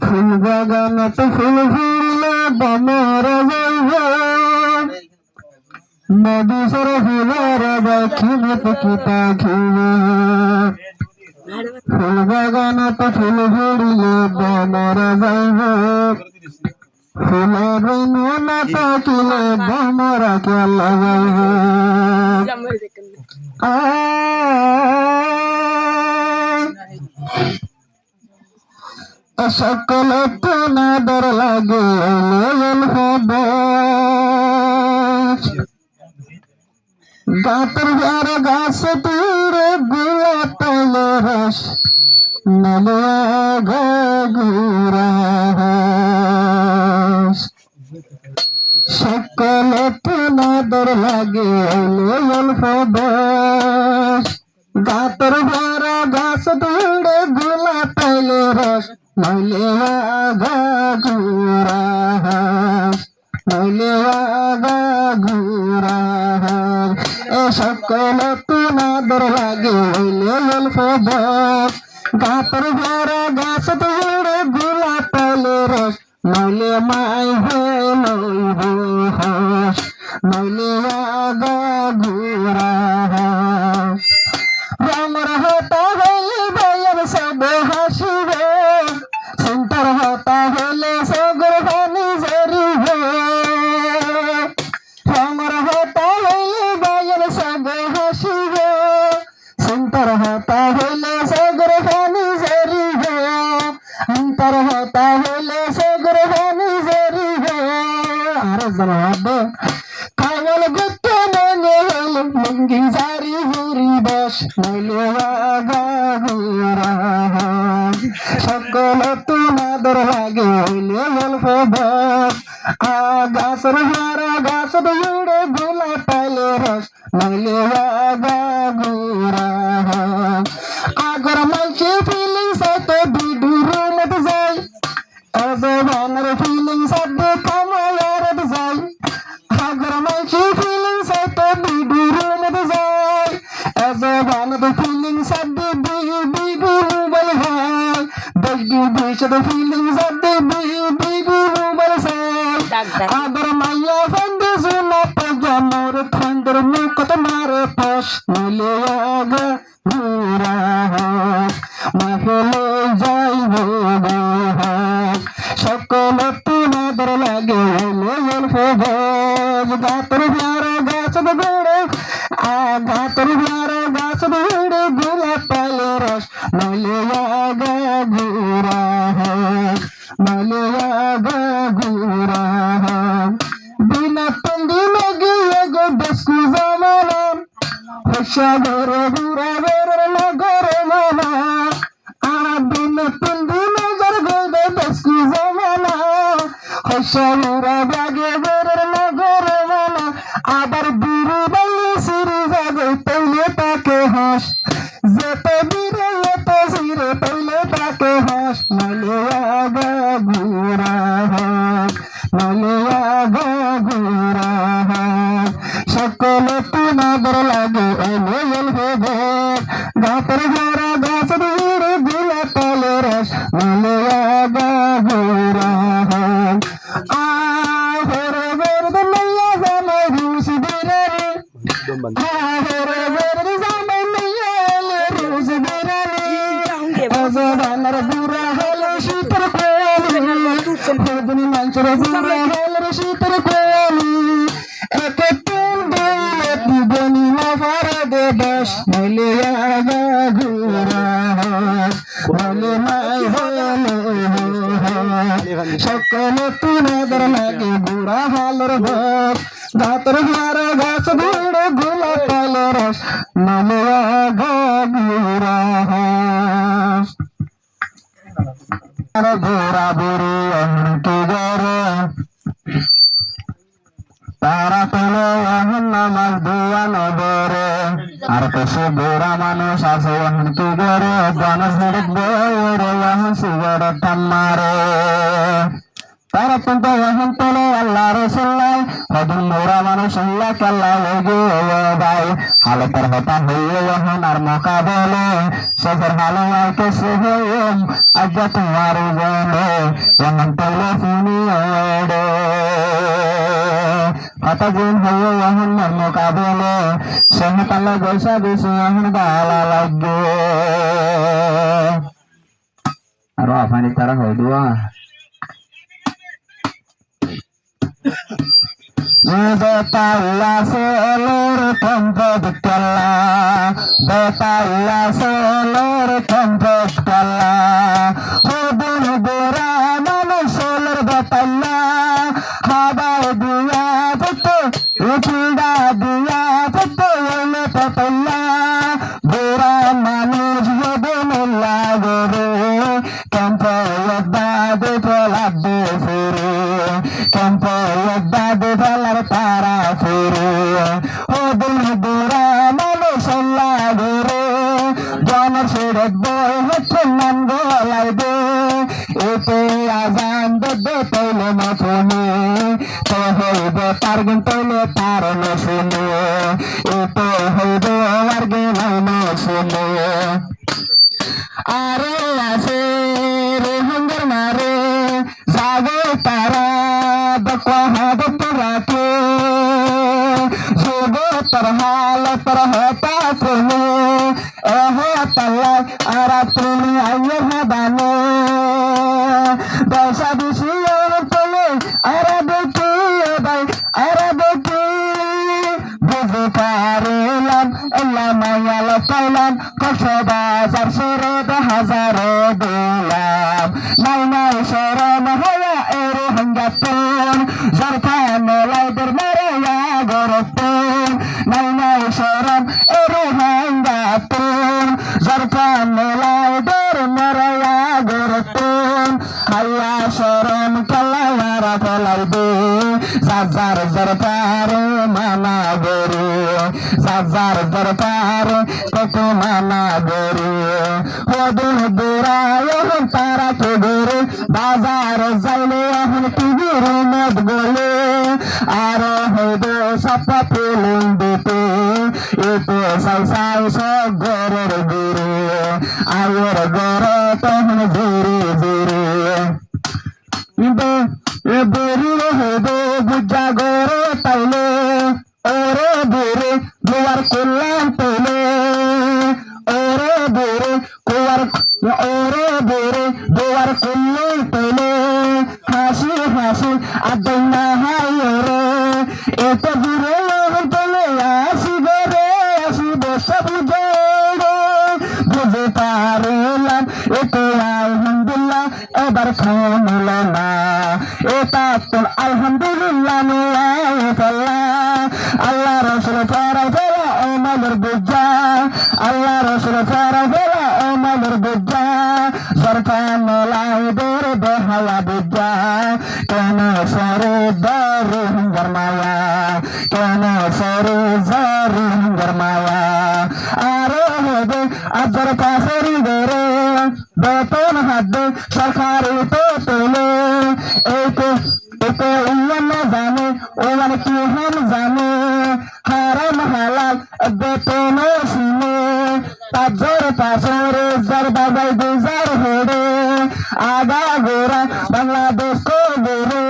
ফুল বাগানত ফুল ফুললে বনরে যাইব নদী সরে ফুলের দক্ষিণত কিতা খিবে ফুল বাগানত ফুল ফুলিলে বনরে যাইব ফুলের না থাকিলে বনরা কেলা যাইব সকল তোমাদের লাগে হবে গাতর ঘর গাছ তুরে গুলা পাইলে রস নলিয়া গুরা সকল তোমাদের লাগে হবে গাতর ঘর গাছ তুরে গুলা পাইলে রস নলিয়া গুরা এ সকল তোমাদের লাগে গাতর ঘর গাছ তুড়ে গুলা পাইলে রস নইলে মাই হইব হস নইলে গুরা রঙর হতা হইলে বইয়ের সব হাসিবে সুন্দর হতা হইলে সগর হানি জরিবে রঙর হতা হইলে বইয়ের সব হাসিবে সুন্দর হতা হইলে সগর হানি জরিবে অন্তর হতা হইলে সগর হানি জরিবে আর জনাবে কাগল গুত্তে মনে হইলে লঙ্গি জারি হুরি বস নইলে গুরা সকল তোমাদের লাগে হইলে বস গাছর হারা গাছ দৌড়ে গোলা পাইলে রস নইলে গুরা আগর মাইকে ফিলিংস তো বিডুরু মত যাই অজবানের ফিলিংস আদে কামায়ারত যাই আগর মাইকে ফিলিংস তো বিডুরু মত যাই অজবানের ফিলিংস আদে বিডু মোবাইল হয় বগি বিশদ ফিলিংস আদে বিডু মোবাইল সাই আগর মাইয়া ফন্দে সুনা পজামর ফন্দর মুকত মারে পশ নইলে গুরা মহলে যাইব সকল তোমাদের লাগে গাতর ভাড়া গাছ দৌড়ে গাতর ভাড়া গাছ দৌড়ে গোলা পাইলে রস নইলে গুরা নইলে গুরা বিনা পন্দি মেগে গো বেসু জামানা সাগর গুরা বের নগর মানা আদিন পিন্দি নজর গবে বেসু জামানা সাগরা বাগে বের নগর মানা আবার বিরু বলি সিরি জাগে পইলে তাকে হাস যেতে বিরে এতে সিরে পইলে তাকে হাস নলিয়া গুরা নলিয়া গুরা সকল তোমাদের লাগে গাতর ঘরা গাছ দূরে গুলা পালে রস নলিয়া গুরা আহরে বেরদ লইয়া জামাই রুস বিরানি আহরে বেরদ জামাই লইয়া রুস বিরানি অজবানের বুড়া হলে শীতর কোয়ালি মাঞ্চর বুড়া হলে শীতর কোয়ালি একে বস নলিয়া গুরা নলে মাই হলে সকল তোমাদের লাগে গুড়া হালর ভোগ গাতর হারা গাছ দৌড়ে গোলা পাইলে রস নলিয়া গুরা ঘোরা বুড়ি অন্তি গরে তারা পেলে এখন নামাজ ধোয়া নবরে আর পেশে গোরা মানুষ আছে এখন কি করে গণেশ ধরে বইরে এখন সুগর টাম্মারে তারা কিন্তু এখন পেলে আল্লাহ রসুল্লাই হদিন গোরা মানুষ আল্লাহ কাল্লা লেগে ভাই হালতের হতা হইয়ে এখন আর মোকাবেলে শেষের হালে আর কেসে হয়ে আজ তোমার বলে যেমন তৈলে শুনি ওড়ে হতা দিন হইয়ে এখন আর মোকাবেলে সঙ্গে তালে বৈশা বেশি এখন গালা লাগবে আরো আফানি তারা হয়ে দেওয়া Betalla seluruh tempat kala Betalla seluruh tempat kala Hubun buraman seluruh betalla Habai dia betul Utilda dia betul Ini betalla Buraman hubun laguru Tempo yadda pelabdi suri Tempo yadda belar para suri Hudul buraman sallaguru Janar surat boy hutsunan golai de Ite azan bebe tele masuni Tehoi be targun tele taro masuni Ite hoido wargi nai masuni Are ase rehangar mare Zago tara bakwa hadat rake Zogo tarhal tarhata kune Eho talla aratuni ayer hadane Dasa bisiyor tole arabeki oday arabeki Buzu karilan elamayal taylan Koso bazar surode hazaro dilam Nainai soron haya ere hangatun Zarkan mulai bermeraya gorotun Nainai soron ere hangatun Zarkan mulai bermeraya gorotun Haya soron kalayara kalayde Zazar zarpare mana guru Zazar zarpare koto mana guru Hodun duraya hantara ke guru Bazar zaile hun kiburu med gole Aro hodo sapa pulung dite Itu sai sai so goror guru Ayer goro tohun diri diri Ibe beri hodo buja goro taile Ore bere luar kulan tele Ore bere luar kulan tele Hasi hasi adana hayore Eta bere tele asi bere asi dosa bujere Buju tarulan itu alhamdulillah ebar khamulana Eta pun alhamdulillah nu'ayatullah Allah Rasul para bela umalur buja Allah Rasul para bela umalur buja Zarkan mulai berbahaya buja Kena sari dari hinggarmaya Kena sari zari hinggarmaya Arohebe ajar kasari dere Beton hadde sarkari totele Ete uyan zane uyan kihan zane Haram halal betono sine Tajor pasore zar bagai duzar hode Aga gora Bangladesh ko gore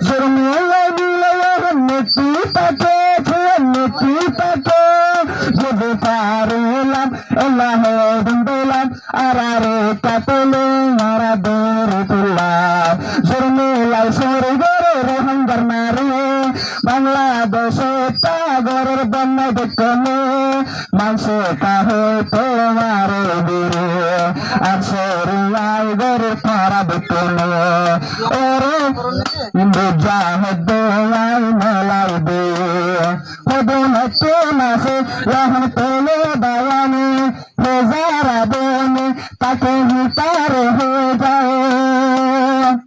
Jurmi bilaya neti pake neti pake Judu parulan Allah dundulan arare katule maradere tullah Jurmi lai suri gore rohangar nare Bangladesh ta goror banna dekone Manse kahe tomare dire Arsori lai gore para dekone Ore indu jahat lai malai de Hodun ate nase yahan tele bayani Hezara bone take hitare ho jaye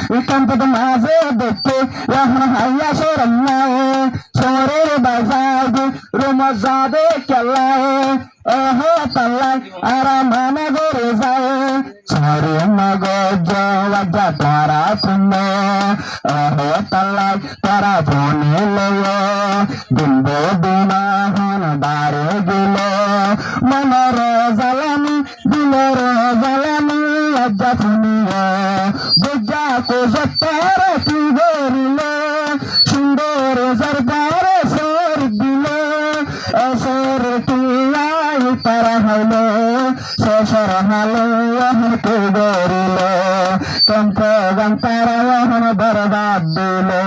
Ikan pada maze dekhe yahan haya sorannaye Sore bazade rumazade kyallaye Eho tallai aramana gore zaye Sore magojo wajah tara tunne Eho tallai tara pone leyo Dimbo dina han মনরে জ্বালানি দিলরে জ্বালানি লজ্জা শুনিয়ে বুঝা কোজত্তর তুই গরিলে সুন্দর দরবারে সর দিলে এসর তুই তারা হইলে শেষর হালে এখন তুই গরিলে কেমন তারা এখন বরবাদ দিলে